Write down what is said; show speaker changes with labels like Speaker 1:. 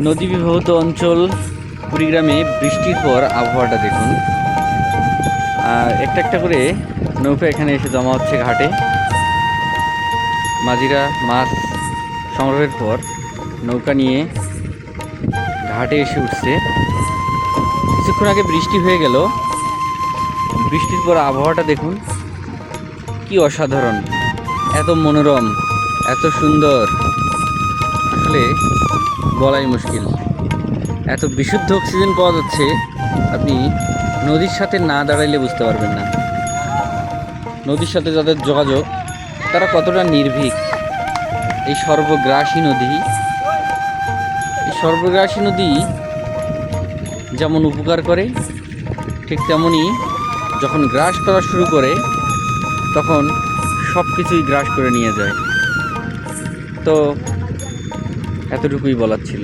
Speaker 1: নদী বিবাহিত অঞ্চল কুড়িগ্রামে বৃষ্টির পর আবহাওয়াটা দেখুন। আর একটা একটা করে নৌকা এখানে এসে জমা হচ্ছে ঘাটে। মাঝিরা মাছ সংগ্রহের পর নৌকা নিয়ে ঘাটে এসে উঠছে। কিছুক্ষণ আগে বৃষ্টি হয়ে গেল। বৃষ্টির পর আবহাওয়াটা দেখুন, কি অসাধারণ, এত মনোরম, এত সুন্দর, আসলে বলাই মুশকিল। এত বিশুদ্ধ অক্সিজেন পাওয়া যাচ্ছে, আপনি নদীর সাথে না দাঁড়াইলে বুঝতে পারবেন না। নদীর সাথে যাদের যোগাযোগ তারা কতটা নির্ভীক। এই সর্বগ্রাসী নদী যেমন উপকার করে, ঠিক তেমনই যখন গ্রাস করা শুরু করে তখন সব কিছুই গ্রাস করে নিয়ে যায়। তো এতটুকুই বলার ছিল।